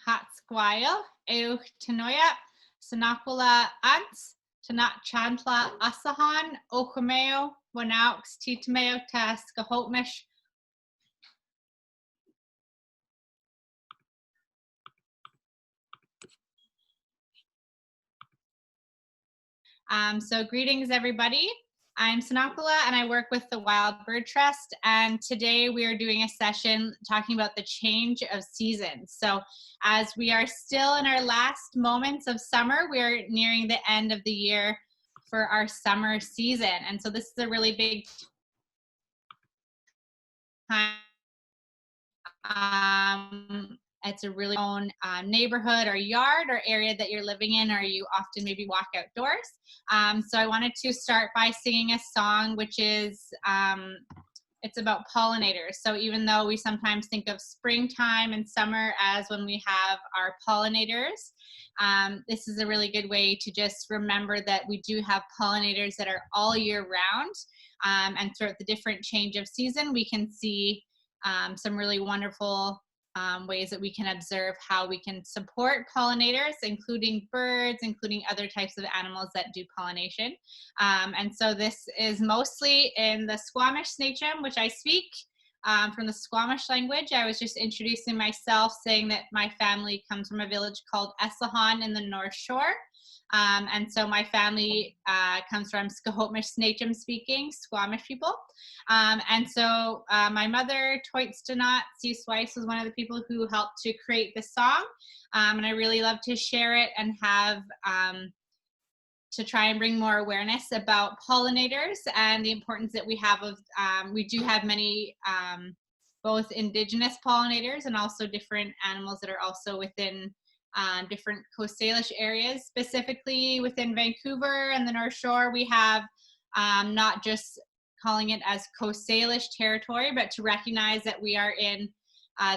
Hatsquile, Euch Tenoya, Senaqwila Wyss, Tanat Chantla Asahan, Okameo, Wanaux, Titameo, Taskahotmish. So greetings, everybody. I'm Senaqwila, and I work with the Wild Bird Trust, and today we are doing a session talking about the change of seasons. So as we are still in our last moments of summer, we are nearing the end of the year for our summer season, and so this is a really big time. It's a really own neighborhood or yard or area that you're living in, or you often maybe walk outdoors. So I wanted to start by singing a song which is, it's about pollinators. So even though we sometimes think of springtime and summer as when we have our pollinators, this is a really good way to just remember that we do have pollinators that are all year round. And throughout the different change of season, we can see some really wonderful ways that we can observe how we can support pollinators, including birds, including other types of animals that do pollination. And so this is mostly in the Squamish Snatcham, which I speak from the Squamish language. I was just introducing myself, saying that my family comes from a village called Essahan in the North Shore. And so my family comes from Squamish Snatcham speaking Squamish people. And so my mother, Coash Salish, was one of the people who helped to create the song. And I really love to share it and have to try and bring more awareness about pollinators and the importance that we have of, we do have many both indigenous pollinators and also different animals that are also within different Coast Salish areas. Specifically within Vancouver and the North Shore, we have not just calling it as Coast Salish territory, but to recognize that we are in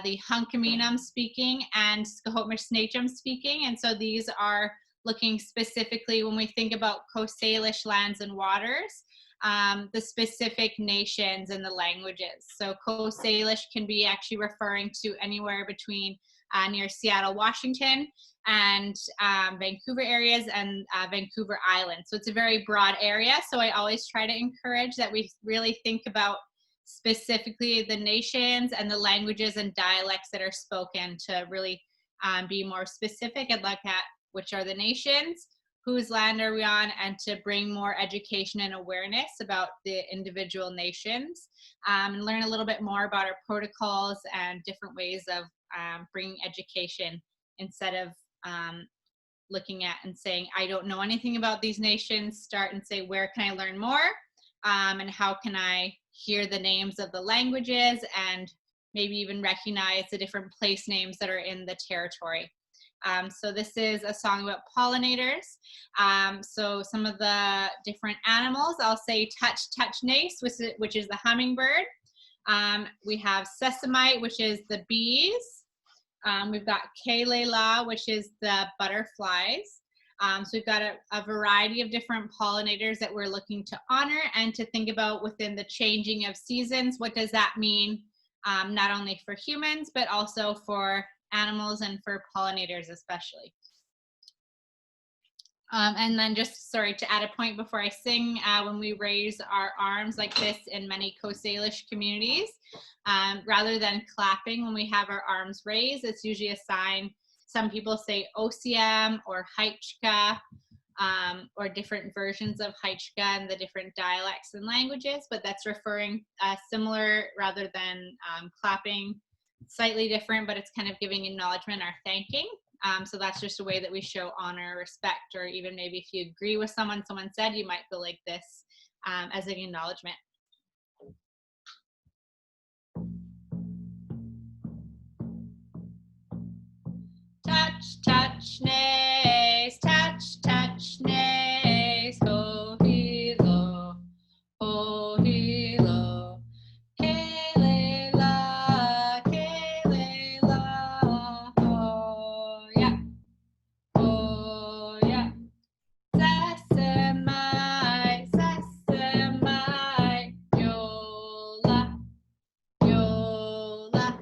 the Hunkaminam speaking and Squamish Snatcham speaking. And so these are looking specifically, when we think about Coast Salish lands and waters, the specific nations and the languages. So Coast Salish can be actually referring to anywhere between near Seattle, Washington, and Vancouver areas and Vancouver Island. So it's a very broad area. So I always try to encourage that we really think about specifically the nations and the languages and dialects that are spoken to really be more specific and look at which are the nations, whose land are we on, and to bring more education and awareness about the individual nations, and learn a little bit more about our protocols and different ways of bringing education instead of looking at and saying, I don't know anything about these nations. Start and say, where can I learn more? And how can I hear the names of the languages and maybe even recognize the different place names that are in the territory. So this is a song about pollinators. So some of the different animals, I'll say touch nace, which is the hummingbird. We have sesamite, which is the bees. We've got Kalela, which is the butterflies. So we've got a variety of different pollinators that we're looking to honor and to think about within the changing of seasons. What does that mean, not only for humans, but also for animals and for pollinators especially. And then just, sorry, to add a point before I sing, when we raise our arms like this in many Coast Salish communities, rather than clapping when we have our arms raised, it's usually a sign. Some people say Osiam or Haichka, or different versions of Haichka and the different dialects and languages, but that's referring similar rather than clapping, slightly different, but it's kind of giving acknowledgement or thanking. So that's just a way that we show honor, respect, or even maybe if you agree with someone said, you might feel like this as an acknowledgement. Touch, nace, touch, nace, ho, hilo, ho, hilo, Kalela, oh yeah, sesamite, yola, yola.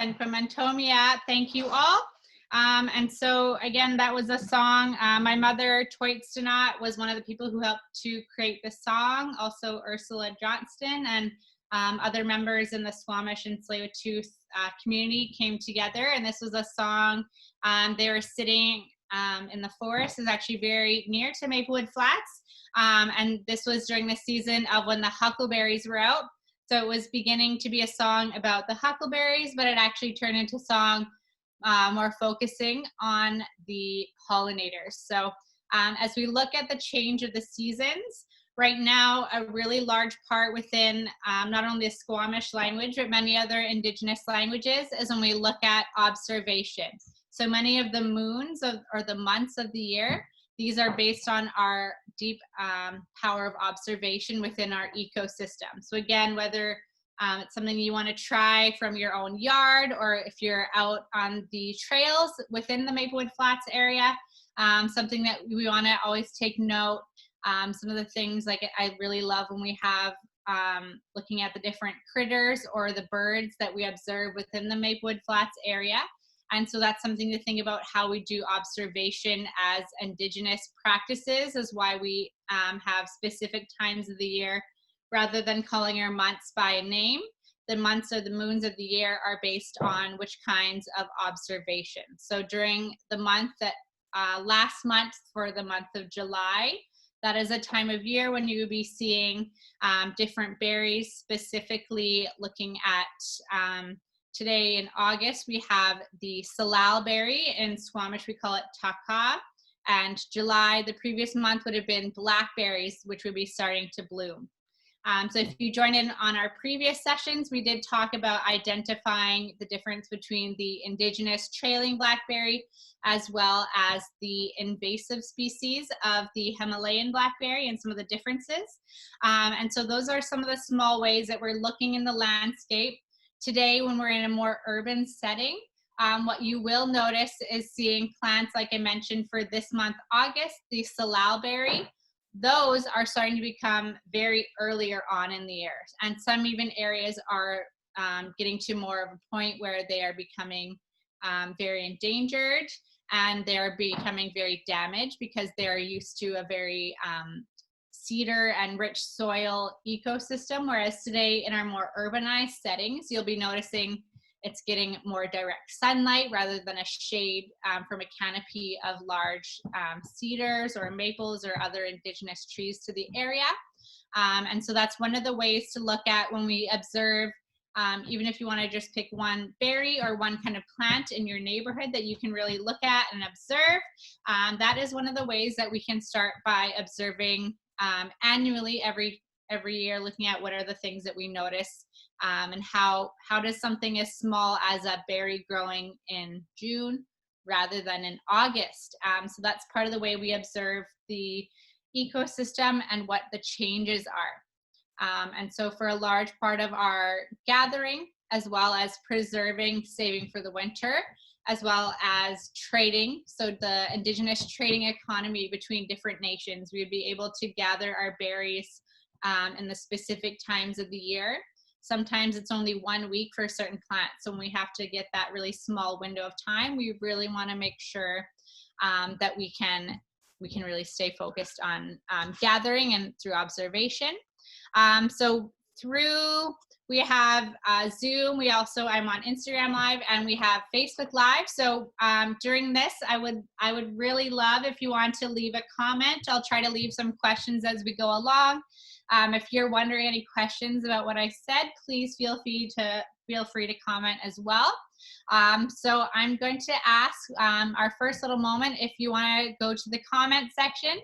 and Pimentomia. Thank you all. And so again, that was a song. My mother, Toitstonat, was one of the people who helped to create the song. Also Ursula Johnston and other members in the Squamish and Tsleil-Waututh community came together. And this was a song. They were sitting in the forest. Is actually very near to Maplewood Flats. And this was during the season of when the huckleberries were out. So it was beginning to be a song about the huckleberries, but it actually turned into a song more focusing on the pollinators. So as we look at the change of the seasons, right now, a really large part within not only the Squamish language, but many other Indigenous languages is when we look at observation. So many of the moons or the months of the year, these are based on our deep power of observation within our ecosystem. So again, whether it's something you want to try from your own yard, or if you're out on the trails within the Maplewood Flats area, something that we want to always take note. Some of the things like I really love when we have looking at the different critters or the birds that we observe within the Maplewood Flats area. And so that's something to think about how we do observation as Indigenous practices, is why we have specific times of the year rather than calling our months by a name. The months or the moons of the year are based on which kinds of observation. So during the month that last month, for the month of July, that is a time of year when you will be seeing different berries, specifically looking at today in August, we have the salal-berry. In Squamish, we call it taka. And July, the previous month, would have been blackberries, which would be starting to bloom. So if you join in on our previous sessions, we did talk about identifying the difference between the Indigenous trailing blackberry as well as the invasive species of the Himalayan blackberry and some of the differences. And so those are some of the small ways that we're looking in the landscape. Today, when we're in a more urban setting, what you will notice is seeing plants, like I mentioned, for this month, August, the salal-berry. Those are starting to become very earlier on in the year. And some even areas are getting to more of a point where they are becoming very endangered, and they're becoming very damaged because they're used to a very cedar and rich soil ecosystem, whereas today in our more urbanized settings, you'll be noticing it's getting more direct sunlight rather than a shade from a canopy of large cedars or maples or other Indigenous trees to the area. And so that's one of the ways to look at when we observe, even if you want to just pick one berry or one kind of plant in your neighborhood that you can really look at and observe. That is one of the ways that we can start by observing annually every year, looking at what are the things that we notice, and how does something as small as a berry growing in June rather than in August. So that's part of the way we observe the ecosystem and what the changes are. And so for a large part of our gathering, as well as preserving, saving for the winter, as well as trading, so the Indigenous trading economy between different nations, we would be able to gather our berries in the specific times of the year. Sometimes it's only 1 week for certain plants. So when we have to get that really small window of time, we really want to make sure that we can really stay focused on gathering and through observation. So we have Zoom. I'm on Instagram Live, and we have Facebook Live. So during this, I would really love if you want to leave a comment. I'll try to leave some questions as we go along. If you're wondering any questions about what I said, please feel free to comment as well. So I'm going to ask our first little moment, if you want to go to the comment section,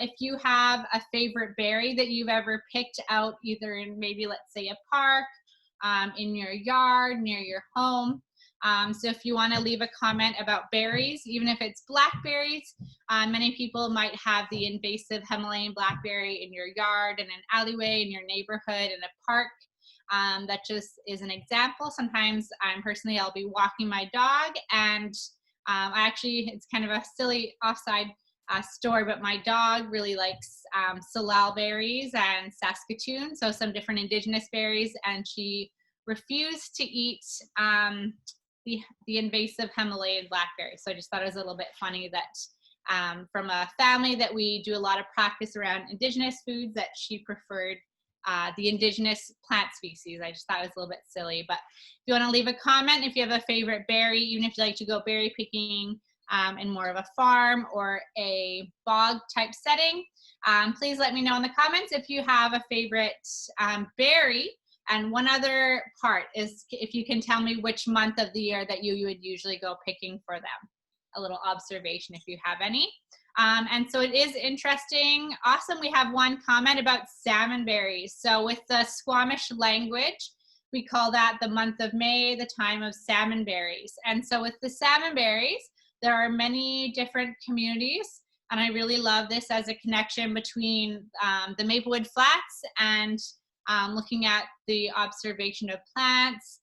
if you have a favorite berry that you've ever picked out, either in maybe, let's say, a park, in your yard, near your home. So if you want to leave a comment about berries, even if it's blackberries, many people might have the invasive Himalayan blackberry in your yard, in an alleyway, in your neighborhood, in a park. That just is an example. Sometimes I'll be walking my dog, and it's kind of a silly offside story, but my dog really likes salal berries and Saskatoon, so some different Indigenous berries, and she refuse to eat the invasive Himalayan blackberry. So I just thought it was a little bit funny that from a family that we do a lot of practice around indigenous foods, that she preferred the indigenous plant species. I just thought it was a little bit silly. But if you want to leave a comment, if you have a favorite berry, even if you like to go berry picking in more of a farm or a bog type setting, please let me know in the comments if you have a favorite berry. And one other part is if you can tell me which month of the year that you would usually go picking for them. A little observation if you have any. And so it is interesting. Awesome. We have one comment about salmonberries. So with the Squamish language, we call that the month of May, the time of salmonberries. And so with the salmonberries, there are many different communities. And I really love this as a connection between the Maplewood Flats and looking at the observation of plants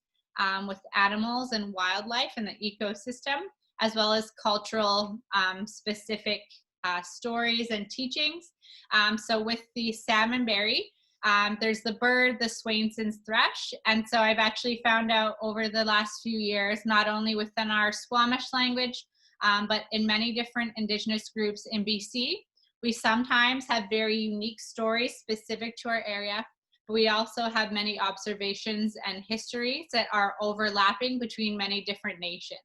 with animals and wildlife and the ecosystem, as well as cultural specific stories and teachings. So with the salmonberry, there's the bird, the Swainson's thrush. And so I've actually found out over the last few years, not only within our Squamish language, but in many different Indigenous groups in BC, we sometimes have very unique stories specific to our area. But we also have many observations and histories that are overlapping between many different nations.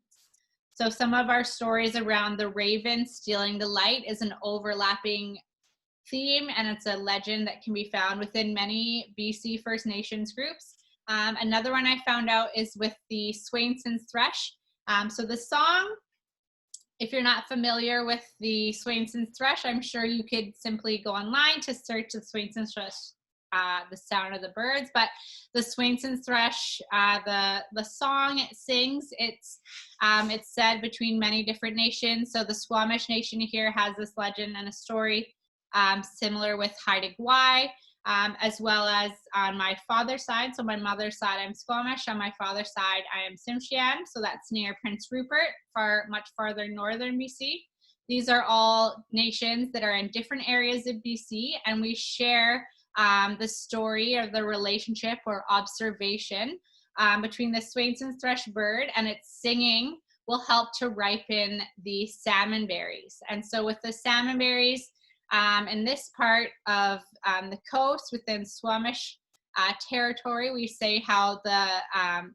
So some of our stories around the raven stealing the light is an overlapping theme, and it's a legend that can be found within many BC First Nations groups. Another one I found out is with the Swainson's thrush. So the song, if you're not familiar with the Swainson's thrush, I'm sure you could simply go online to search the Swainson's thrush, the sound of the birds. But the Swainson's thrush, the song it sings, it's said between many different nations. So the Squamish nation here has this legend and a story similar with Haida Gwaii, as well as on my father's side. So my mother's side, I'm Squamish. On my father's side, I am Tsimshian. So that's near Prince Rupert, much farther northern BC. These are all nations that are in different areas of BC, and we share the story of the relationship or observation between the Swainson's thrush bird and its singing will help to ripen the salmonberries. And so with the salmonberries, in this part of the coast within Squamish territory, we say how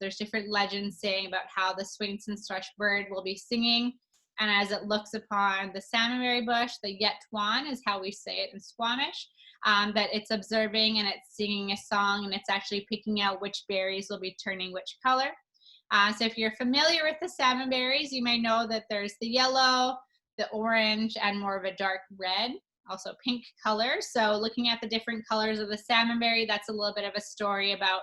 there's different legends saying about how the Swainson's thrush bird will be singing. And as it looks upon the salmonberry bush, the Yetwan is how we say it in Squamish, that it's observing and it's singing a song, and it's actually picking out which berries will be turning which color. So if you're familiar with the salmonberries, you may know that there's the yellow, the orange, and more of a dark red, also pink color. So looking at the different colors of the salmonberry, that's a little bit of a story about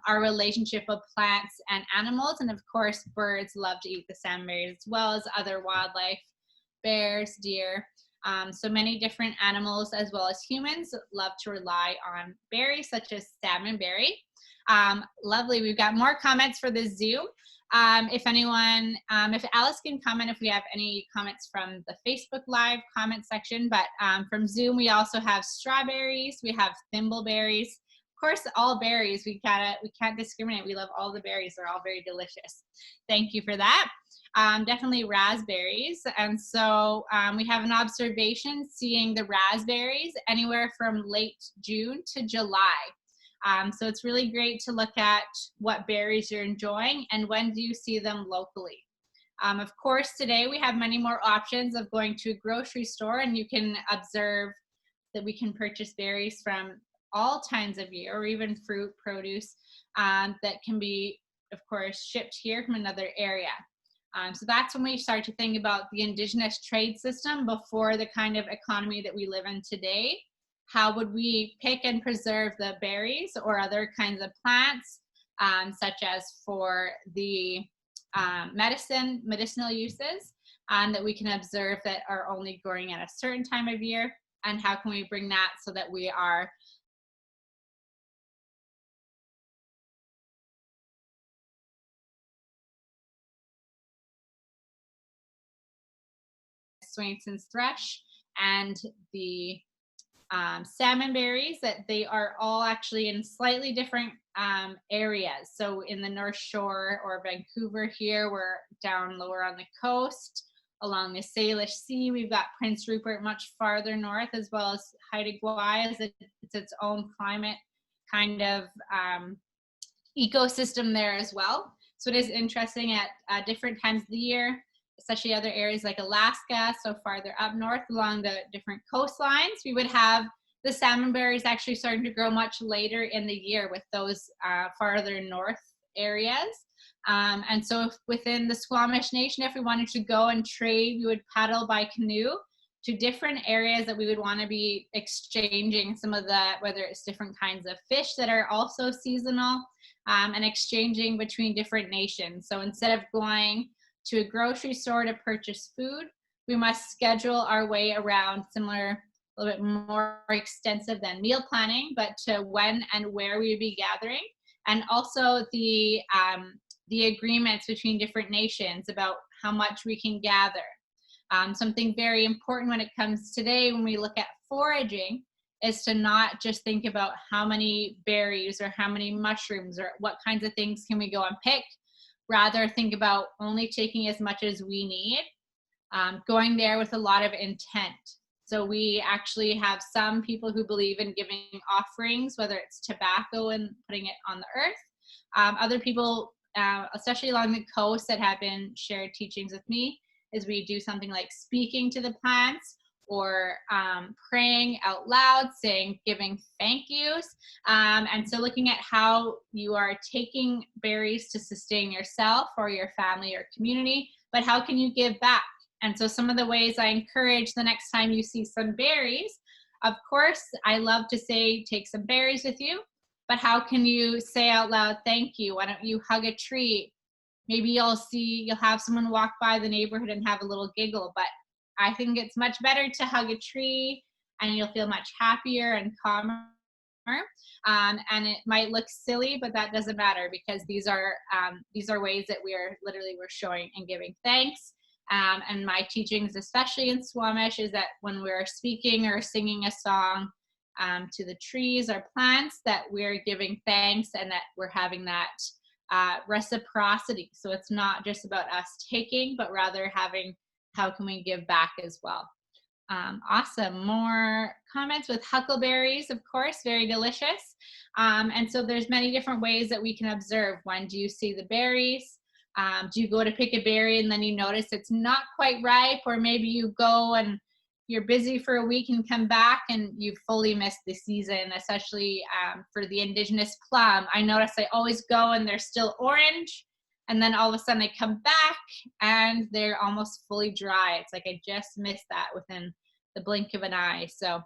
our relationship of plants and animals. And of course, birds love to eat the salmonberries as well as other wildlife, bears, deer. So many different animals as well as humans love to rely on berries such as salmonberry. Lovely, we've got more comments for the Zoom. If anyone, if Alice can comment if we have any comments from the Facebook Live comment section, but from Zoom we also have strawberries, we have thimbleberries. Of course, all berries, we can't discriminate. We love all the berries, they're all very delicious. Thank you for that. Definitely raspberries. And so we have an observation seeing the raspberries anywhere from late June to July. So it's really great to look at what berries you're enjoying and when do you see them locally. Of course, today we have many more options of going to a grocery store, and you can observe that we can purchase berries from all times of year, or even fruit, produce that can be, of course, shipped here from another area. So that's when we start to think about the Indigenous trade system before the kind of economy that we live in today. How would we pick and preserve the berries or other kinds of plants, such as for the medicinal uses that we can observe that are only growing at a certain time of year, and how can we bring that so that we are Swainson's thrush and the salmonberries, that they are all actually in slightly different areas. So in the North Shore or Vancouver here, we're down lower on the coast. Along the Salish Sea, we've got Prince Rupert much farther north, as well as Haida Gwaii. It's its own climate kind of ecosystem there as well. So it is interesting at different times of the year, especially other areas like Alaska, so farther up north along the different coastlines. We would have the salmonberries actually starting to grow much later in the year with those farther north areas. And so within the Squamish Nation, if we wanted to go and trade, we would paddle by canoe to different areas that we would want to be exchanging some of the, whether it's different kinds of fish that are also seasonal, and exchanging between different nations. So instead of going to a grocery store to purchase food, we must schedule our way around, similar, a little bit more extensive than meal planning, but to when and where we would be gathering, and also the agreements between different nations about how much we can gather. Something very important when it comes today, when we look at foraging, is to not just think about how many berries or how many mushrooms or what kinds of things can we go and pick. Rather, think about only taking as much as we need, going there with a lot of intent. So we actually have some people who believe in giving offerings, whether it's tobacco and putting it on the earth. Other people, especially along the coast, that have been shared teachings with me, is we do something like speaking to the plants, or praying out loud, giving thank yous. And so looking at how you are taking berries to sustain yourself or your family or community, but how can you give back? And so some of the ways I encourage the next time you see some berries, of course, I love to say, take some berries with you, but how can you say out loud, thank you? Why don't you hug a tree? Maybe you'll have someone walk by the neighborhood and have a little giggle, but I think it's much better to hug a tree, and you'll feel much happier and calmer. And it might look silly, but that doesn't matter, because these are ways that we're showing and giving thanks. And my teachings, especially in Squamish, is that when we're speaking or singing a song to the trees or plants, that we're giving thanks and that we're having that reciprocity. So it's not just about us taking, but rather having, how can we give back as well? Awesome. More comments with huckleberries, of course, very delicious. And so there's many different ways that we can observe. When do you see the berries? Do you go to pick a berry and then you notice it's not quite ripe, or maybe you go and you're busy for a week and come back and you've fully missed the season, especially for the indigenous plum. I notice I always go and they're still orange, and then all of a sudden they come back and they're almost fully dry. It's like I just missed that within the blink of an eye. So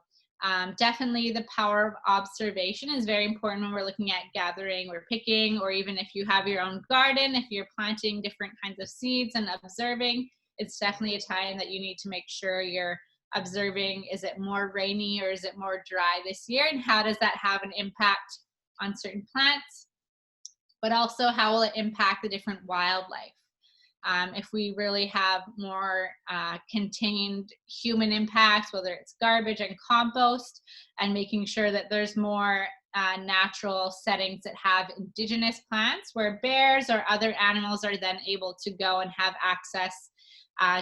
definitely the power of observation is very important when we're looking at gathering or picking, or even if you have your own garden, if you're planting different kinds of seeds and observing, it's definitely a time that you need to make sure you're observing, is it more rainy or is it more dry this year, and how does that have an impact on certain plants, but also how will it impact the different wildlife. If we really have more contained human impacts, whether it's garbage and compost, and making sure that there's more natural settings that have indigenous plants where bears or other animals are then able to go and have access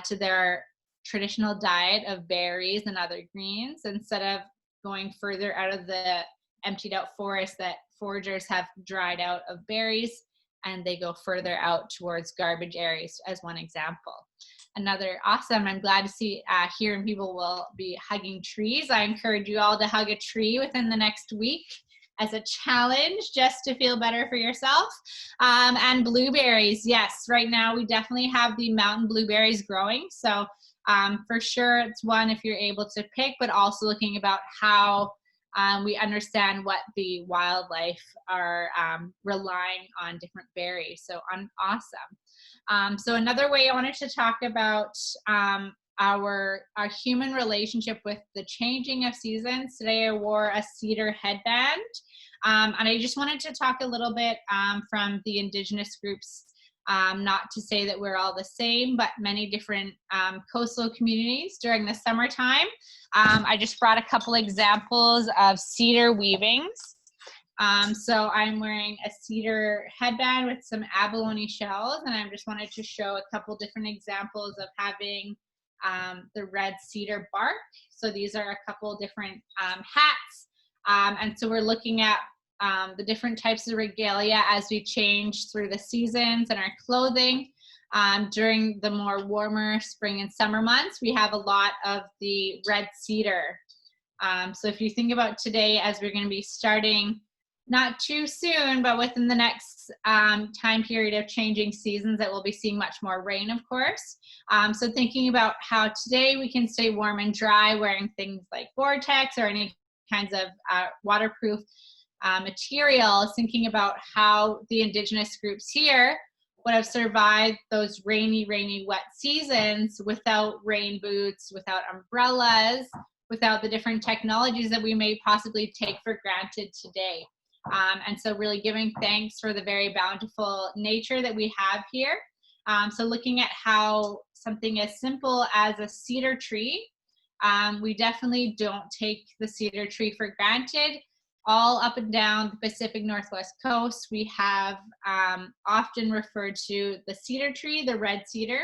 to their traditional diet of berries and other greens, instead of going further out of the emptied out forest that foragers have dried out of berries, and they go further out towards garbage areas, as one example. Another awesome, I'm glad to see here, and people will be hugging trees. I encourage you all to hug a tree within the next week as a challenge, just to feel better for yourself. And blueberries, yes, right now we definitely have the mountain blueberries growing. So for sure, it's one if you're able to pick, but also looking about how we understand what the wildlife are relying on different berries. So awesome. So another way I wanted to talk about our human relationship with the changing of seasons. Today I wore a cedar headband, and I just wanted to talk a little bit from the indigenous groups. Not to say that we're all the same, but many different coastal communities during the summertime. I just brought a couple examples of cedar weavings. So I'm wearing a cedar headband with some abalone shells, and I just wanted to show a couple different examples of having the red cedar bark. So these are a couple different hats. And so we're looking at the different types of regalia as we change through the seasons and our clothing. During the more warmer spring and summer months, we have a lot of the red cedar. So if you think about today, as we're going to be starting not too soon, but within the next time period of changing seasons, that we'll be seeing much more rain, of course. So thinking about how today we can stay warm and dry wearing things like Gore-Tex or any kinds of waterproof materials, thinking about how the Indigenous groups here would have survived those rainy, wet seasons without rain boots, without umbrellas, without the different technologies that we may possibly take for granted today. And so really giving thanks for the very bountiful nature that we have here. So looking at how something as simple as a cedar tree, we definitely don't take the cedar tree for granted. All up and down the Pacific Northwest coast, we have often referred to the cedar tree, the red cedar,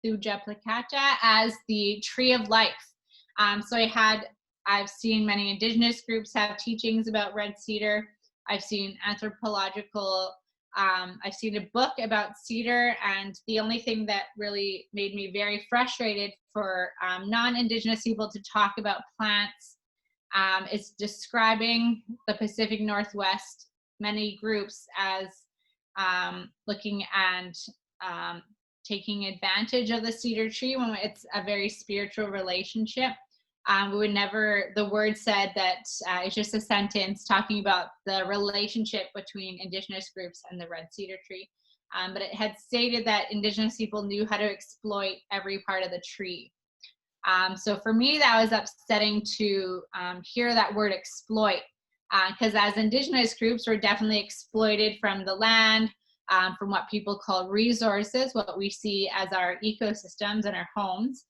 Thuja plicata, as the tree of life. So I've seen many Indigenous groups have teachings about red cedar. I've seen anthropological, I've seen a book about cedar, and the only thing that really made me very frustrated for non-Indigenous people to talk about plants is describing the Pacific Northwest, many groups, as looking and taking advantage of the cedar tree when it's a very spiritual relationship. We would never, the word said that it's just a sentence talking about the relationship between Indigenous groups and the red cedar tree. But it had stated that Indigenous people knew how to exploit every part of the tree. So for me, that was upsetting to hear that word exploit, because as Indigenous groups, we're definitely exploited from the land, from what people call resources, what we see as our ecosystems and our homes.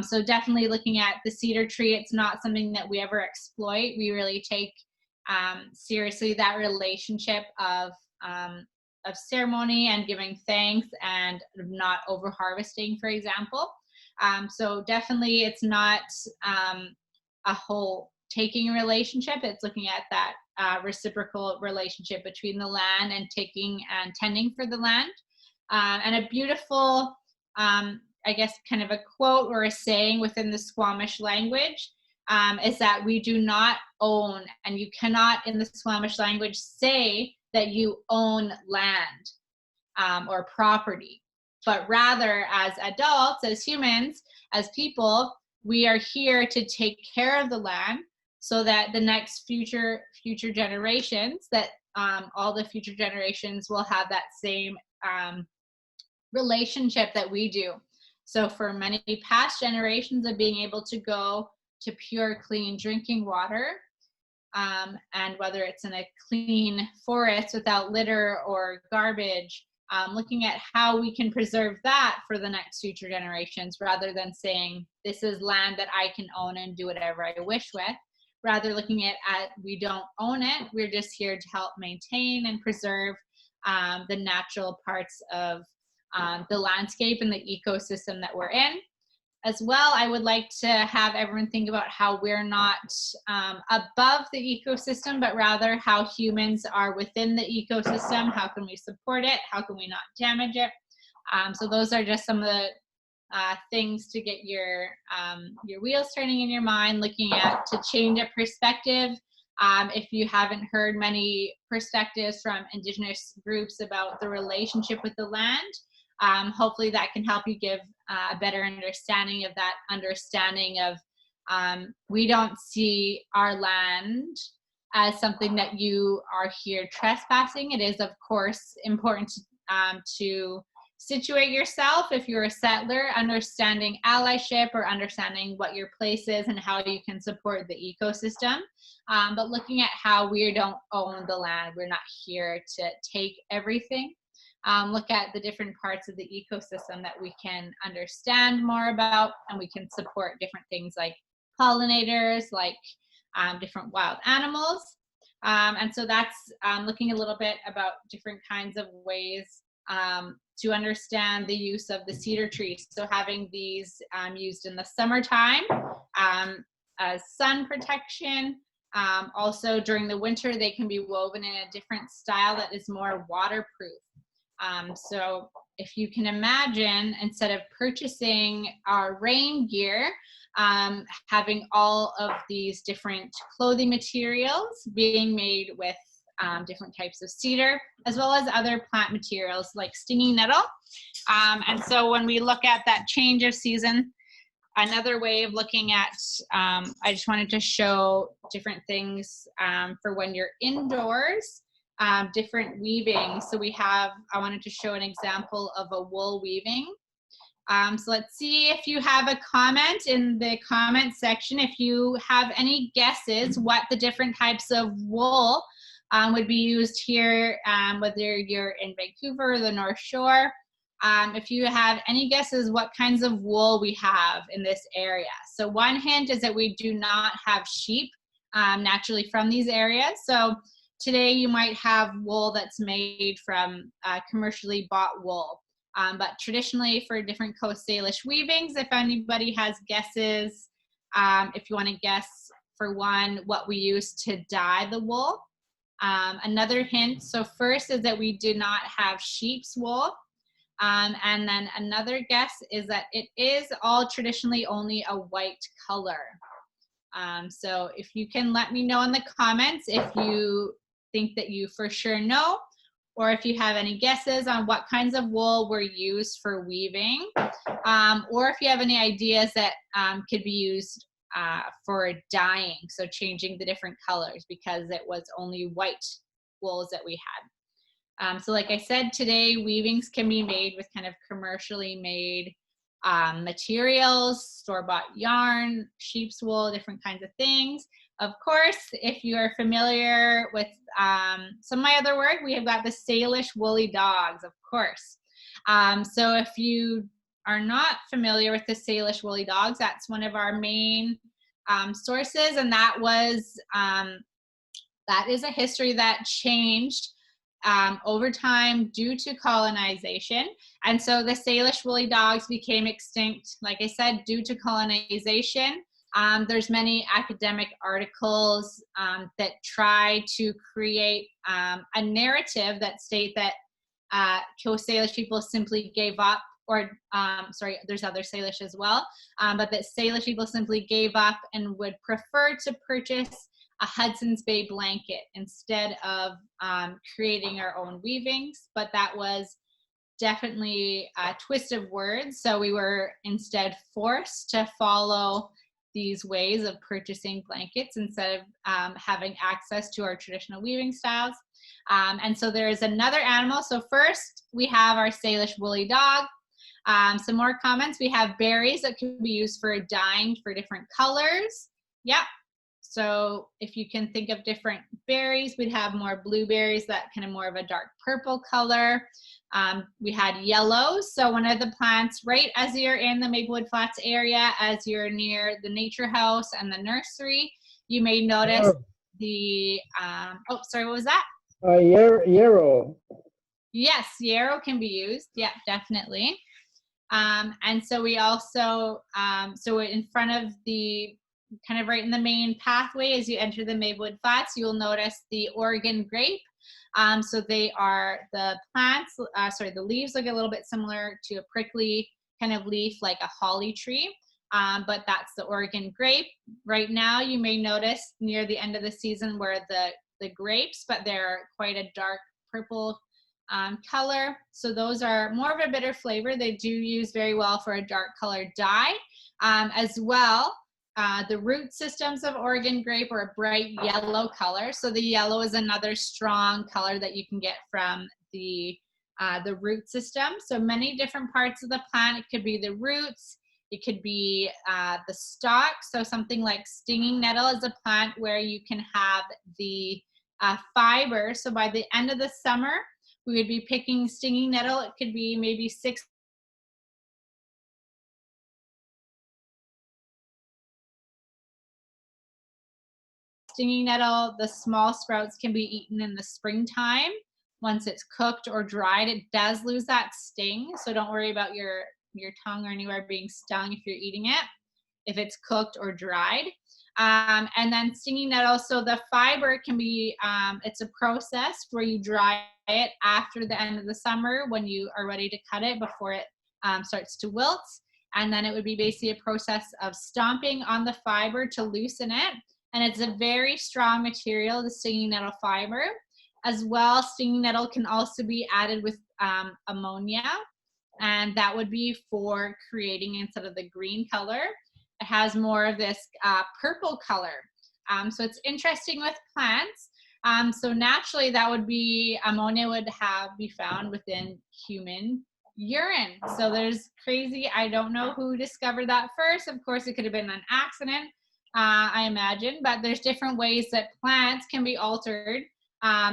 So definitely looking at the cedar tree, it's not something that we ever exploit. We really take seriously that relationship of ceremony and giving thanks and not over harvesting, for example. So definitely it's not a whole taking relationship. It's looking at that reciprocal relationship between the land and taking and tending for the land. And a beautiful, I guess, kind of a quote or a saying within the Squamish language is that we do not own, and you cannot in the Squamish language say that you own land or property, but rather as adults, as humans, as people, we are here to take care of the land so that the next future generations, that all the future generations will have that same relationship that we do. So for many past generations of being able to go to pure, clean drinking water, and whether it's in a clean forest without litter or garbage, looking at how we can preserve that for the next future generations, rather than saying this is land that I can own and do whatever I wish with. Rather looking at we don't own it, we're just here to help maintain and preserve the natural parts of the landscape and the ecosystem that we're in. As well, I would like to have everyone think about how we're not above the ecosystem, but rather how humans are within the ecosystem. How can we support it? How can we not damage it? So those are just some of the things to get your wheels turning in your mind, looking at to change a perspective. If you haven't heard many perspectives from Indigenous groups about the relationship with the land, hopefully that can help you give a better understanding of that understanding of we don't see our land as something that you are here trespassing. It is, of course, important to situate yourself if you're a settler, understanding allyship or understanding what your place is and how you can support the ecosystem. But looking at how we don't own the land, we're not here to take everything. Look at the different parts of the ecosystem that we can understand more about, and we can support different things like pollinators, like different wild animals. And so that's looking a little bit about different kinds of ways to understand the use of the cedar tree. So having these used in the summertime as sun protection. Also during the winter, they can be woven in a different style that is more waterproof. So if you can imagine, instead of purchasing our rain gear, having all of these different clothing materials being made with different types of cedar, as well as other plant materials like stinging nettle. And so when we look at that change of season, another way of looking at, I just wanted to show different things for when you're indoors, different weaving. So I wanted to show an example of a wool weaving. So let's see if you have a comment in the comment section. If you have any guesses what the different types of wool would be used here, whether you're in Vancouver or the North Shore. If you have any guesses what kinds of wool we have in this area. So one hint is that we do not have sheep naturally from these areas. So today you might have wool that's made from commercially bought wool. But traditionally for different Coast Salish weavings, if anybody has guesses, if you want to guess for one, what we use to dye the wool. Another hint, so first is that we do not have sheep's wool. And then another guess is that it is all traditionally only a white color. So if you can let me know in the comments if you think that you for sure know, or if you have any guesses on what kinds of wool were used for weaving, or if you have any ideas that could be used for dyeing, so changing the different colors because it was only white wools that we had. So like I said, today weavings can be made with kind of commercially made materials, store-bought yarn, sheep's wool, different kinds of things. Of course, if you are familiar with some of my other work, we have got the Salish woolly dogs, of course. So if you are not familiar with the Salish woolly dogs, that's one of our main sources, and that is a history that changed over time due to colonization. And so the Salish woolly dogs became extinct, like I said, due to colonization. There's many academic articles that try to create a narrative that state that Coast Salish people simply gave up, or there's other Salish as well, but that Salish people simply gave up and would prefer to purchase a Hudson's Bay blanket instead of creating our own weavings. But that was definitely a twist of words. So we were instead forced to follow these ways of purchasing blankets instead of having access to our traditional weaving styles. And so there is another animal. So first we have our Salish woolly dog. Some more comments. We have berries that can be used for dyeing for different colors. Yep. So if you can think of different berries, we'd have more blueberries, that kind of more of a dark purple color. We had yellows. So one of the plants right as you're in the Maplewood Flats area, as you're near the nature house and the nursery, you may notice the, oh, sorry, what was that? Yarrow. Yes, yarrow can be used. Yeah, definitely. And so we also, so in front of the, kind of right in the main pathway as you enter the Maplewood Flats, you'll notice the Oregon grape. So they are the plants, the leaves look a little bit similar to a prickly kind of leaf like a holly tree, but that's the Oregon grape. Right now you may notice near the end of the season where the grapes, but they're quite a dark purple color. So those are more of a bitter flavor. They do use very well for a dark colored dye. As well, the root systems of Oregon grape are a bright yellow color. So the yellow is another strong color that you can get from the root system. So many different parts of the plant. It could be the roots. It could be the stalk. So something like stinging nettle is a plant where you can have the fiber. So by the end of the summer, we would be picking stinging nettle. It could be maybe 6 stinging nettle, the small sprouts can be eaten in the springtime. Once it's cooked or dried, it does lose that sting. So don't worry about your tongue or anywhere being stung if you're eating it, if it's cooked or dried. And then stinging nettle, so the fiber can be, it's a process where you dry it after the end of the summer when you are ready to cut it before it starts to wilt. And then it would be basically a process of stomping on the fiber to loosen it. And it's a very strong material, the stinging nettle fiber. As well, stinging nettle can also be added with ammonia, and that would be for creating, instead of the green color, it has more of this purple color. So it's interesting with plants. So naturally, that would be, ammonia would be found within human urine. So there's crazy, I don't know who discovered that first. Of course, it could have been an accident, I imagine, but there's different ways that plants can be altered.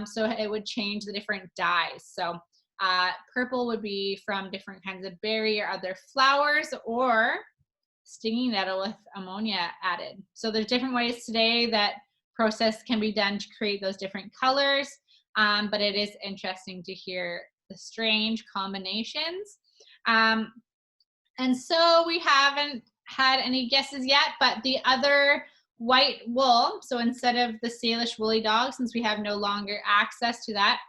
So it would change the different dyes. So purple would be from different kinds of berry or other flowers, or stinging nettle with ammonia added. So there's different ways today that process can be done to create those different colors. But it is interesting to hear the strange combinations. And so we haven't had any guesses yet, but the other white wool, so instead of the Salish woolly dog, since we have no longer access to that,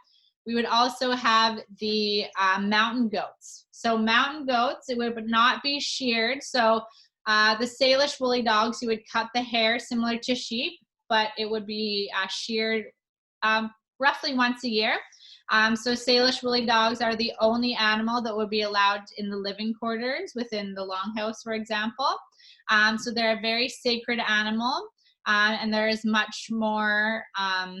we would also have the mountain goats. So mountain goats, it would not be sheared. So the Salish woolly dogs, you would cut the hair similar to sheep, but it would be sheared roughly once a year. So Salish woolly dogs are the only animal that would be allowed in the living quarters within the longhouse, for example. So they're a very sacred animal, and there is much more, a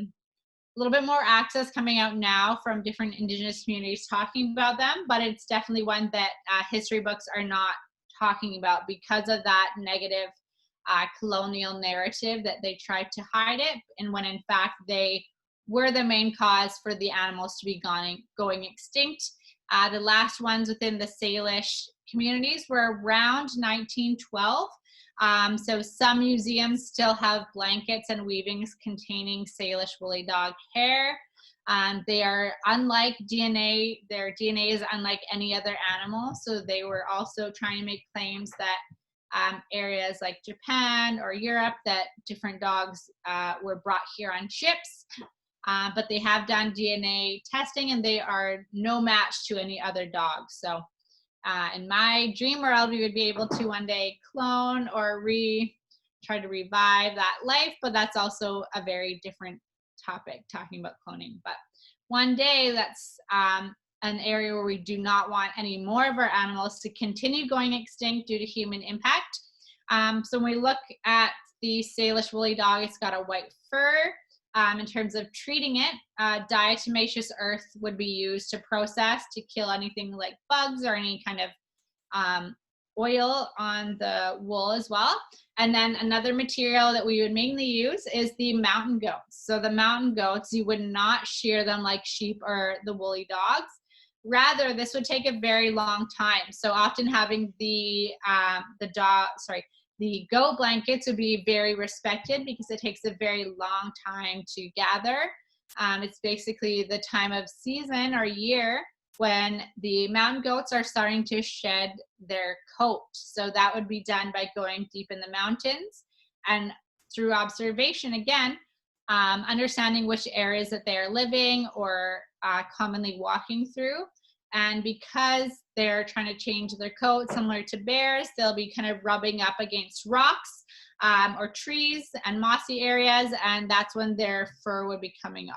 little bit more access coming out now from different Indigenous communities talking about them, but it's definitely one that history books are not talking about because of that negative colonial narrative that they tried to hide it, and when in fact they were the main cause for the animals to be going extinct. The last ones within the Salish communities were around 1912. So some museums still have blankets and weavings containing Salish woolly dog hair. They are unlike DNA, their DNA is unlike any other animal. So they were also trying to make claims that areas like Japan or Europe, that different dogs were brought here on ships. But they have done DNA testing and they are no match to any other dogs. So in my dream world, we would be able to one day clone or try to revive that life, but that's also a very different topic, talking about cloning. But one day, that's an area where we do not want any more of our animals to continue going extinct due to human impact. So when we look at the Salish woolly dog, it's got a white fur. In terms of treating it, diatomaceous earth would be used to process to kill anything like bugs or any kind of oil on the wool as well. And then another material that we would mainly use is the mountain goats. So the mountain goats, you would not shear them like sheep or the woolly dogs. Rather, this would take a very long time. So often having the goat blankets would be very respected because it takes a very long time to gather. It's basically the time of season or year when the mountain goats are starting to shed their coat. So that would be done by going deep in the mountains and through observation, again, understanding which areas that they are living or commonly walking through. And because they're trying to change their coat, similar to bears, they'll be kind of rubbing up against rocks or trees and mossy areas, and that's when their fur would be coming off.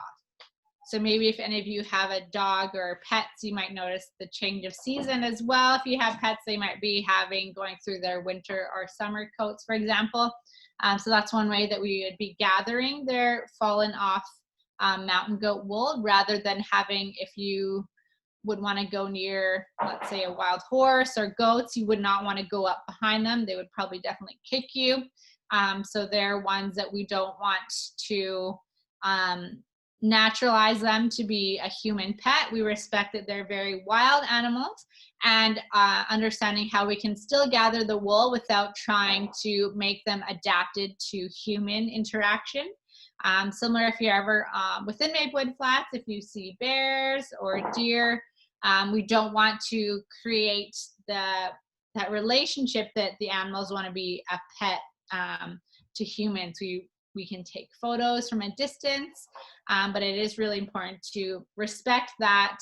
So maybe if any of you have a dog or pets, you might notice the change of season as well. If you have pets, they might be going through their winter or summer coats, for example. So that's one way that we would be gathering their fallen off mountain goat wool, rather than having, if you would want to go near, let's say, a wild horse or goats, you would not want to go up behind them. They would probably definitely kick you. So they're ones that we don't want to naturalize them to be a human pet. We respect that they're very wild animals, and understanding how we can still gather the wool without trying to make them adapted to human interaction. Similar if you're ever within Maplewood Flats, if you see bears or deer, we don't want to create that relationship that the animals want to be a pet to humans. We can take photos from a distance, but it is really important to respect that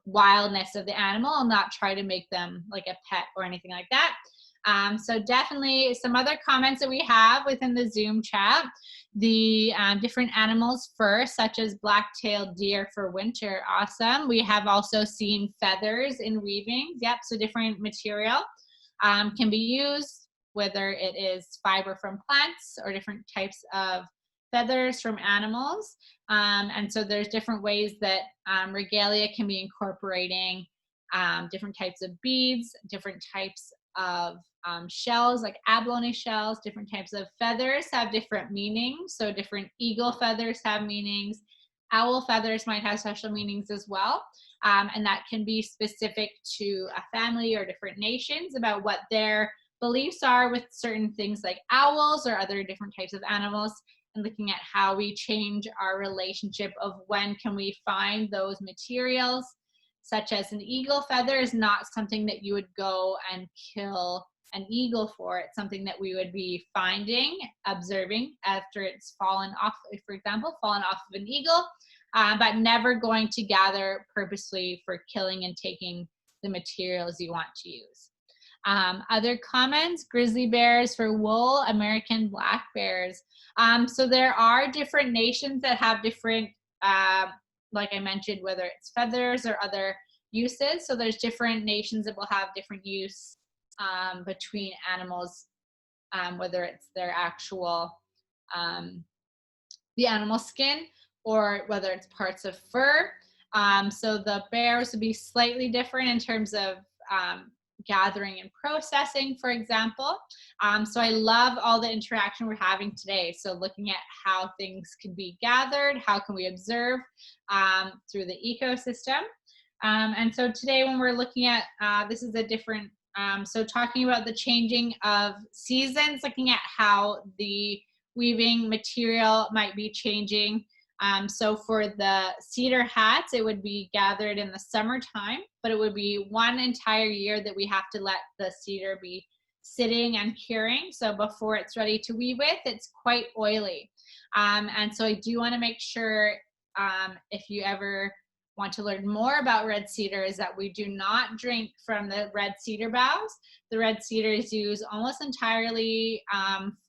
wildness of the animal and not try to make them like a pet or anything like that. So definitely some other comments that we have within the Zoom chat, the different animals fur, such as black-tailed deer for winter. Awesome. We have also seen feathers in weaving. Yep, so different material can be used, whether it is fiber from plants or different types of feathers from animals. And so there's different ways that regalia can be incorporating different types of beads, different types of shells like abalone shells, different types of feathers have different meanings. So different eagle feathers have meanings. Owl feathers might have special meanings as well. And that can be specific to a family or different nations about what their beliefs are with certain things like owls or other different types of animals, and looking at how we change our relationship of when can we find those materials, such as an eagle feather is not something that you would go and kill an eagle for. It's something that we would be finding, observing after it's fallen off, for example, fallen off of an eagle, but never going to gather purposely for killing and taking the materials you want to use. Other comments, grizzly bears for wool, American black bears. So there are different nations that have different, like I mentioned, whether it's feathers or other uses. So there's different nations that will have different use between animals, whether it's their actual, the animal skin, or whether it's parts of fur. So the bears would be slightly different in terms of gathering and processing, for example. So I love all the interaction we're having today. So looking at how things can be gathered, how can we observe through the ecosystem. And so today when we're looking at, this is a different, so talking about the changing of seasons, looking at how the weaving material might be changing. So for the cedar hats, it would be gathered in the summertime, but it would be one entire year that we have to let the cedar be sitting and curing. So before it's ready to weave with, it's quite oily. And so I do want to make sure if you ever want to learn more about red cedar, is that we do not drink from the red cedar boughs. The red cedar is used almost entirely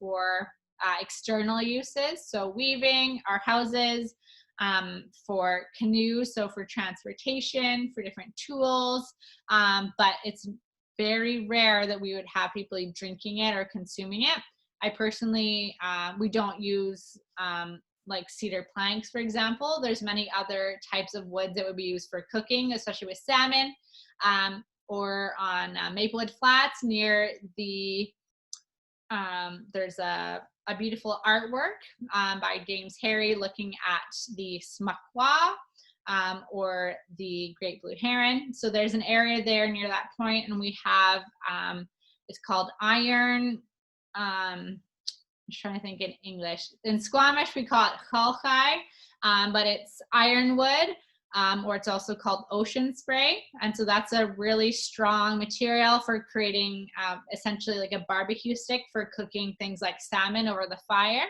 for external uses, so weaving, our houses, for canoes, so for transportation, for different tools, but it's very rare that we would have people drinking it or consuming it. I personally, we don't use like cedar planks, for example. There's many other types of woods that would be used for cooking, especially with salmon, or on Maplewood Flats near the, there's a beautiful artwork by James Harry looking at the Senaqwila or the great blue heron. So there's an area there near that point, and we have, it's called iron, I'm trying to think in English. In Squamish, we call it chalchai, but it's ironwood, or it's also called ocean spray. And so that's a really strong material for creating essentially like a barbecue stick for cooking things like salmon over the fire.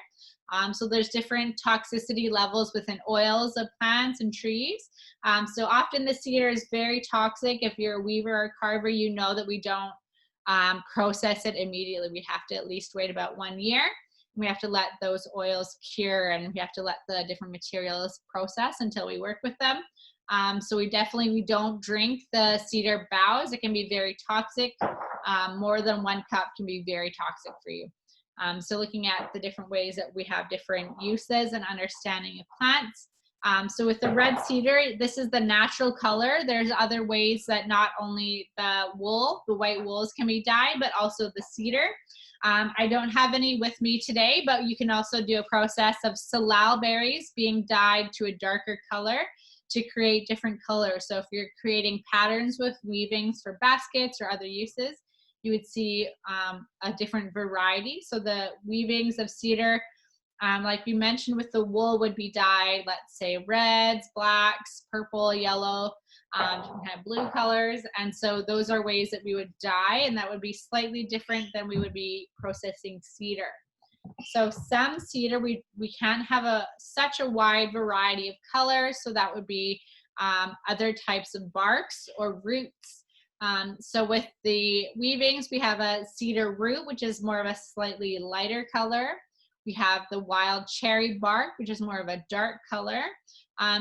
So there's different toxicity levels within oils of plants and trees. So often the cedar is very toxic. If you're a weaver or carver, you know that we don't process it immediately. We have to at least wait about 1 year. We have to let those oils cure, and we have to let the different materials process until we work with them. So we don't drink the cedar boughs. It can be very toxic. More than 1 cup can be very toxic for you. So looking at the different ways that we have different uses and understanding of plants. So with the red cedar, this is the natural color. There's other ways that not only the wool, the white wools can be dyed, but also the cedar. I don't have any with me today, but you can also do a process of salmonberries being dyed to a darker color to create different colors. So if you're creating patterns with weavings for baskets or other uses, you would see a different variety. So the weavings of cedar Like we mentioned with the wool would be dyed, let's say reds, blacks, purple, yellow, different kind of blue colors. And so those are ways that we would dye, and that would be slightly different than we would be processing cedar. So some cedar, we can't have such a wide variety of colors. So that would be other types of barks or roots. So with the weavings, we have a cedar root, which is more of a slightly lighter color. We have the wild cherry bark, which is more of a dark color.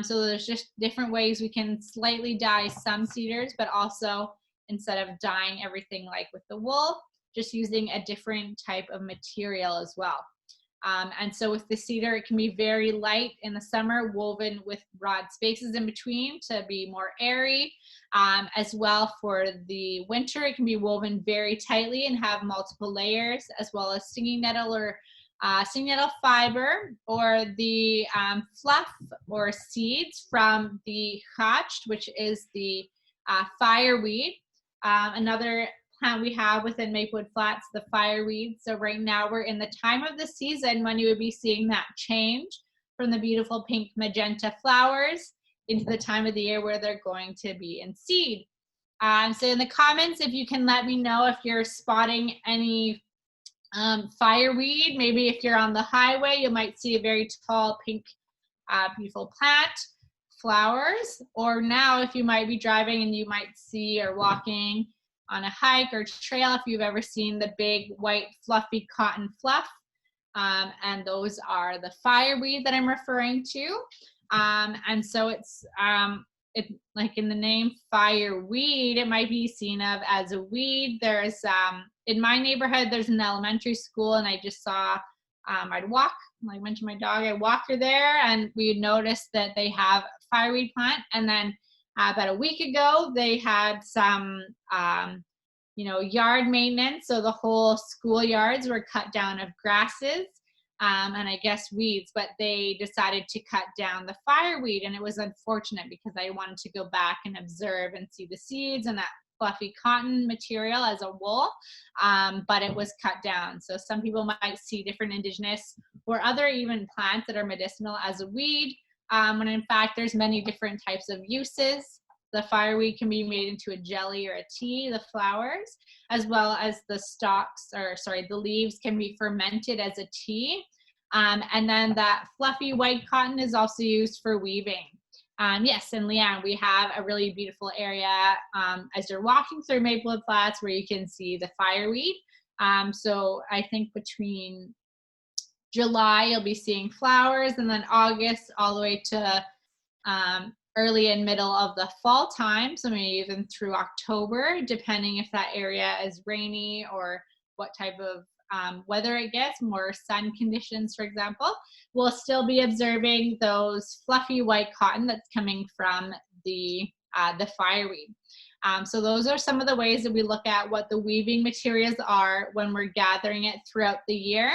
So there's just different ways we can slightly dye some cedars, but also instead of dyeing everything like with the wool, just using a different type of material as well. And so with the cedar, it can be very light in the summer, woven with broad spaces in between to be more airy. As well for the winter, it can be woven very tightly and have multiple layers, as well as stinging nettle or stinging nettle fiber, or the fluff or seeds from the coash, which is the fireweed. Another plant we have within Maplewood Flats, the fireweed. So right now we're in the time of the season when you would be seeing that change from the beautiful pink magenta flowers into the time of the year where they're going to be in seed. So in the comments, if you can let me know if you're spotting any fireweed. Maybe if you're on the highway, you might see a very tall pink beautiful plant, flowers. Or now if you might be driving and you might see or walking on a hike or trail, if you've ever seen the big white fluffy cotton fluff, and those are the fireweed that I'm referring to. And so it's like in the name fireweed, it might be seen of as a weed. There's in my neighborhood, there's an elementary school, and I just saw I'd walk, like I mentioned my dog, I walked through there, and we noticed that they have a fireweed plant. And then about a week ago, they had some, yard maintenance. So the whole schoolyards were cut down of grasses and I guess weeds, but they decided to cut down the fireweed. And it was unfortunate because I wanted to go back and observe and see the seeds and that fluffy cotton material as a wool, but it was cut down. So some people might see different indigenous or other even plants that are medicinal as a weed, when in fact there's many different types of uses. The fireweed can be made into a jelly or a tea, the flowers, as well as the the leaves can be fermented as a tea. And then that fluffy white cotton is also used for weaving. Yes, and Leanne, we have a really beautiful area as you're walking through Maplewood Flats where you can see the fireweed. So I think between July, you'll be seeing flowers, and then August all the way to early and middle of the fall time, so maybe even through October, depending if that area is rainy or what type of weather it gets, more sun conditions, for example. We'll still be observing those fluffy white cotton that's coming from the fireweed. So those are some of the ways that we look at what the weaving materials are when we're gathering it throughout the year.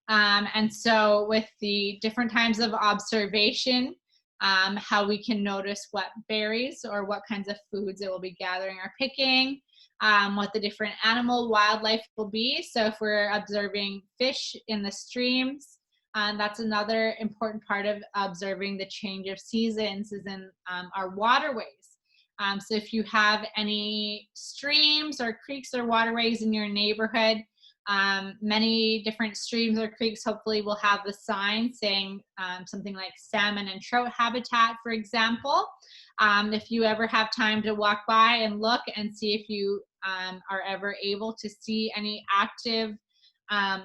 And so with the different times of observation, how we can notice what berries or what kinds of foods it will be gathering or picking, what the different wildlife will be. So if we're observing fish in the streams, that's another important part of observing the change of seasons is in our waterways. So if you have any streams or creeks or waterways in your neighborhood, many different streams or creeks hopefully will have the sign saying something like salmon and trout habitat, for example. If you ever have time to walk by and look and see if you are ever able to see any active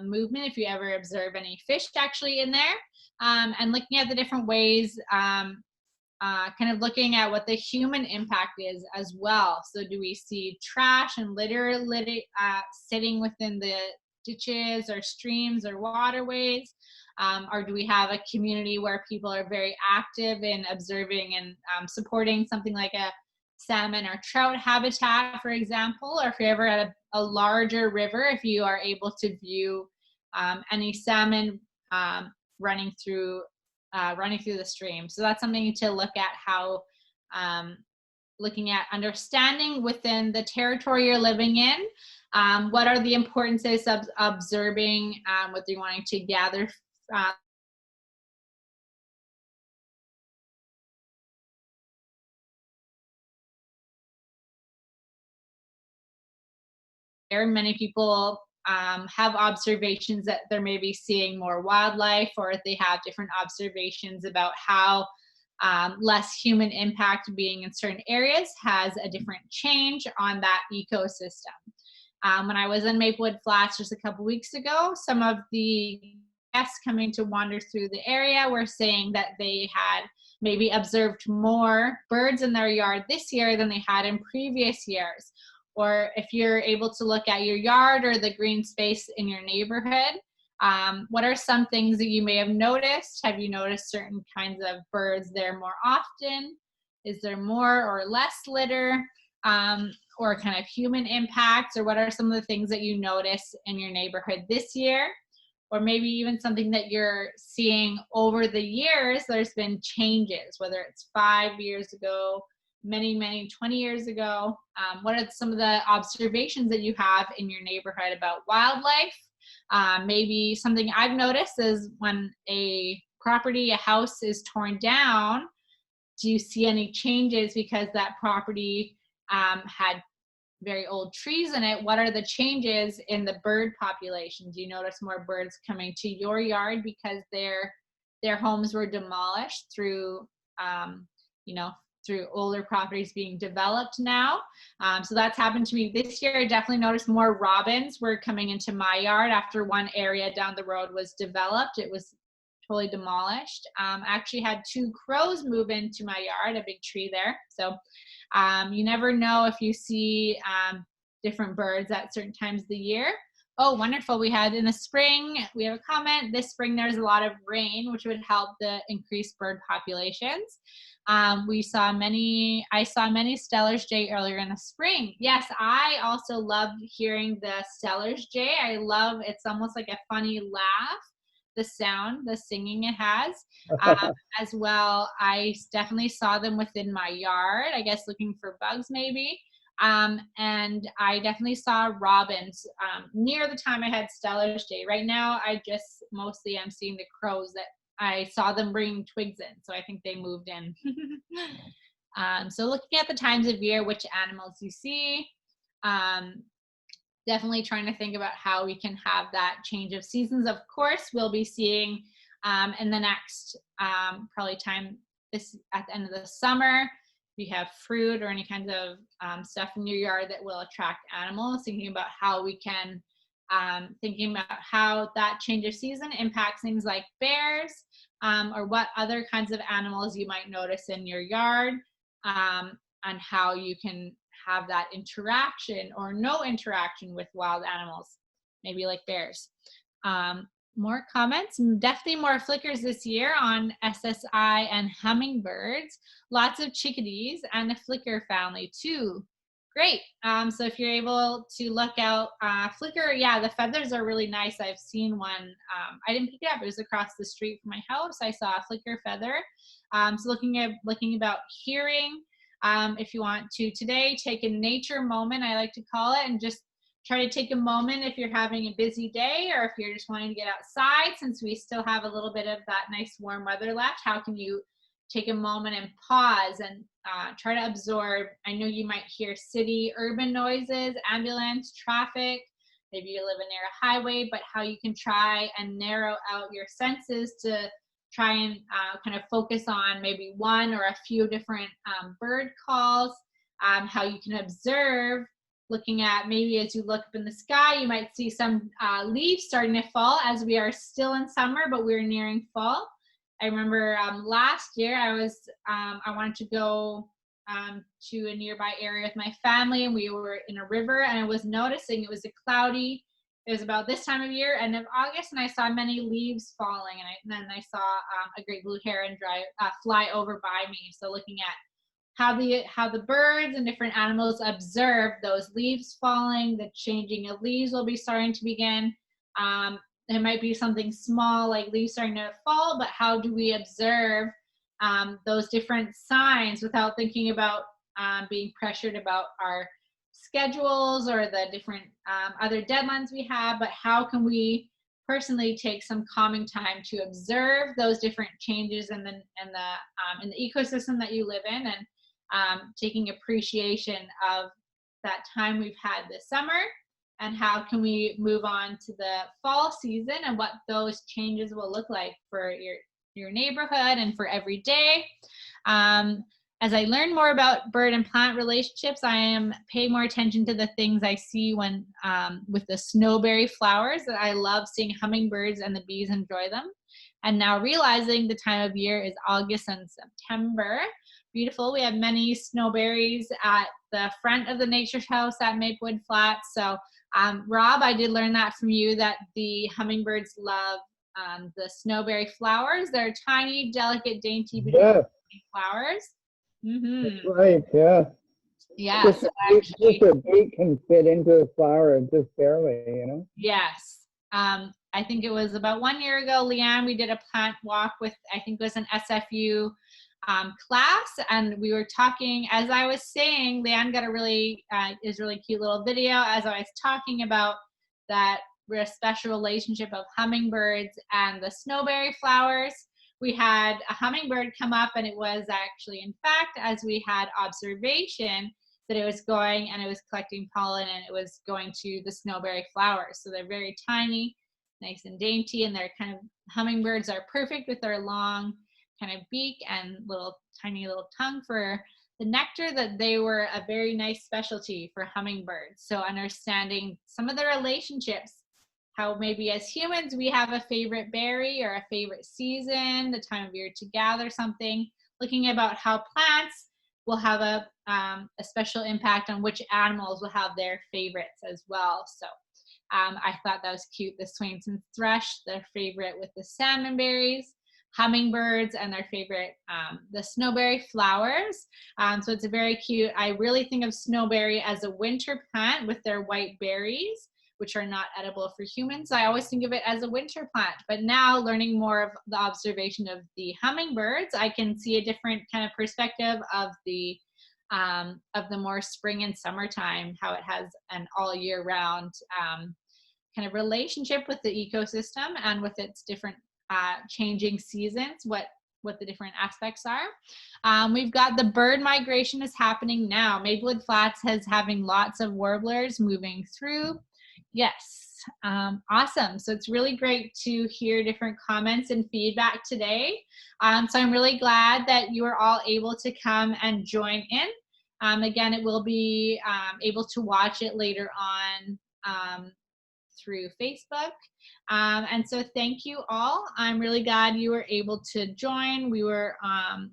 movement, if you ever observe any fish actually in there, and looking at the different ways, kind of looking at what the human impact is as well. So do we see trash and litter sitting within the ditches or streams or waterways? Or do we have a community where people are very active in observing and supporting something like a salmon or trout habitat, for example? Or if you're ever at a larger river, if you are able to view any salmon running through the stream. So that's something to look at, how looking at understanding within the territory you're living in, what are the importances of observing, whether you're wanting to gather Many people have observations that they're maybe seeing more wildlife, or they have different observations about how less human impact being in certain areas has a different change on that ecosystem. When I was in Maplewood Flats just a couple weeks ago, some of the guests coming to wander through the area were saying that they had maybe observed more birds in their yard this year than they had in previous years. Or if you're able to look at your yard or the green space in your neighborhood, what are some things that you may have noticed? Have you noticed certain kinds of birds there more often? Is there more or less litter? Or kind of human impacts? Or what are some of the things that you notice in your neighborhood this year? Or maybe even something that you're seeing over the years, there's been changes, whether it's 5 years ago, many 20 years ago. What are some of the observations that you have in your neighborhood about wildlife? Maybe something I've noticed is when a house is torn down, do you see any changes because that property had very old trees in it? What are the changes in the bird population? Do you notice more birds coming to your yard because their homes were demolished through through older properties being developed now? So that's happened to me this year. I definitely noticed more robins were coming into my yard after one area down the road was developed. It was totally demolished. I actually had 2 crows move into my yard, a big tree there. So you never know if you see different birds at certain times of the year. Oh, wonderful. We had in the spring, we have a comment, this spring there's a lot of rain, which would help the increased bird populations. I saw many Steller's jay earlier in the spring. Yes, I also love hearing the Steller's jay. It's almost like a funny laugh, the sound, the singing it has. As well, I definitely saw them within my yard, I guess looking for bugs maybe. And I definitely saw robins near the time I had Steller's jay. Right now, I just mostly am seeing the crows that I saw them bringing twigs in, so I think they moved in. So looking at the times of year, which animals you see, definitely trying to think about how we can have that change of seasons. Of course, we'll be seeing in the next probably time this at the end of the summer, if you have fruit or any kinds of stuff in your yard that will attract animals, thinking about how we can thinking about how that change of season impacts things like bears, or what other kinds of animals you might notice in your yard, and how you can have that interaction or no interaction with wild animals, maybe like bears. More comments, definitely more flickers this year on SSI and hummingbirds, lots of chickadees and a flicker family too. Great. So if you're able to look out, flicker, yeah, the feathers are really nice. I've seen one. I didn't pick it up. It was across the street from my house. I saw a flicker feather. So looking about hearing, if you want to today, take a nature moment, I like to call it, and just try to take a moment if you're having a busy day or if you're just wanting to get outside, since we still have a little bit of that nice warm weather left. How can you take a moment and pause and try to absorb? I know you might hear urban noises, ambulance, traffic, maybe you live near a highway, but how you can try and narrow out your senses to try and kind of focus on maybe one or a few different bird calls, how you can observe, looking at maybe as you look up in the sky, you might see some leaves starting to fall as we are still in summer, but we're nearing fall. I remember last year I wanted to go to a nearby area with my family, and we were in a river, and I was noticing it was it was about this time of year, end of August, and I saw many leaves falling, and then I saw a great blue heron fly over by me. So looking at how the birds and different animals observe those leaves falling, the changing of leaves will be starting to begin. It might be something small like leaves starting to fall, but how do we observe those different signs without thinking about being pressured about our schedules or the different other deadlines we have, but how can we personally take some calming time to observe those different changes in the ecosystem that you live in, and taking appreciation of that time we've had this summer, and how can we move on to the fall season and what those changes will look like for your neighborhood and for every day. As I learn more about bird and plant relationships, I am paying more attention to the things I see when with the snowberry flowers. That I love seeing hummingbirds and the bees enjoy them. And now realizing the time of year is August and September. Beautiful. We have many snowberries at the front of the Nature House at Maplewood Flats. So Rob, I did learn that from you, that the hummingbirds love the snowberry flowers. They're tiny, delicate, dainty, beautiful flowers. That's right, yeah. Yeah. Just, So just a beak can fit into a flower just barely, you know? Yes. I think it was about 1 year ago, Leanne, we did a plant walk with, I think it was an SFU class, and we were talking, as I was saying, Leanne got a really cute little video as I was talking about that special relationship of hummingbirds and the snowberry flowers. We had a hummingbird come up, and it was actually, in fact, as we had observation, that it was going and it was collecting pollen, and it was going to the snowberry flowers. So they're very tiny, nice and dainty, and they're kind of, hummingbirds are perfect with their long kind of beak and tiny little tongue for the nectar, that they were a very nice specialty for hummingbirds. So understanding some of the relationships, how maybe as humans we have a favorite berry or a favorite season, the time of year to gather something, looking about how plants will have a special impact on which animals will have their favorites as well. So I thought that was cute. The Swainson's thrush, their favorite with the salmonberries, hummingbirds, and their favorite, the snowberry flowers. So it's a very cute. I really think of snowberry as a winter plant with their white berries, which are not edible for humans. I always think of it as a winter plant, but now learning more of the observation of the hummingbirds, I can see a different kind of perspective of the more spring and summertime, how it has an all year round kind of relationship with the ecosystem and with its different changing seasons, what the different aspects are. We've got the bird migration is happening now. Maplewood Flats is having lots of warblers moving through. Yes, awesome. So it's really great to hear different comments and feedback today. So I'm really glad that you are all able to come and join in. Again, it will be able to watch it later on through Facebook. And so thank you all. I'm really glad you were able to join. We were on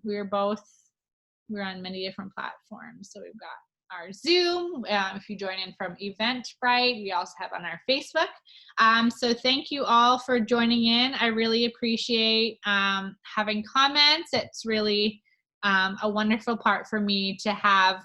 many different platforms. So we've got our Zoom, if you join in from Eventbrite, we also have on our Facebook. So thank you all for joining in. I really appreciate having comments. It's really a wonderful part for me to have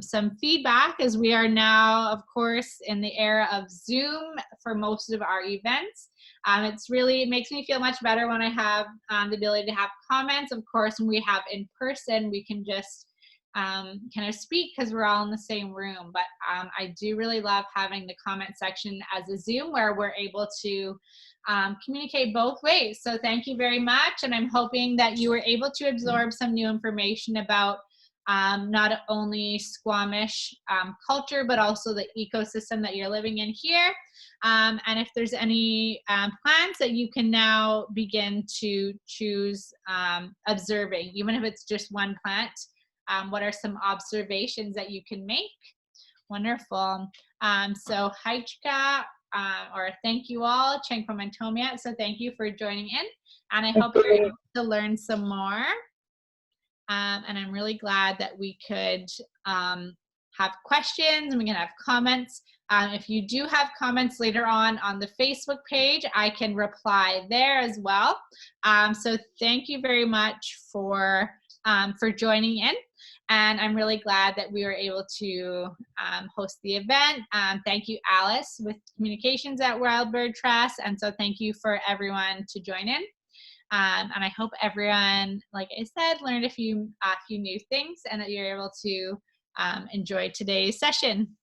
some feedback, as we are now, of course, in the era of Zoom for most of our events. It makes me feel much better when I have the ability to have comments. Of course, when we have in person, we can just kind of speak because we're all in the same room. But I do really love having the comment section as a Zoom where we're able to communicate both ways. So thank you very much. And I'm hoping that you were able to absorb some new information about not only Squamish culture, but also the ecosystem that you're living in here. And if there's any plants that you can now begin to choose observing, even if it's just one plant, what are some observations that you can make? Wonderful. So Haichika, or thank you all, Chengpamantomia. So thank you for joining in. And I hope you're able to learn some more. And I'm really glad that we could have questions and we can have comments. If you do have comments later on the Facebook page, I can reply there as well. So thank you very much for joining in. And I'm really glad that we were able to host the event. Thank you, Alice, with communications at Wild Bird Trust. And so thank you for everyone to join in. And I hope everyone, like I said, learned a few new things and that you're able to enjoy today's session.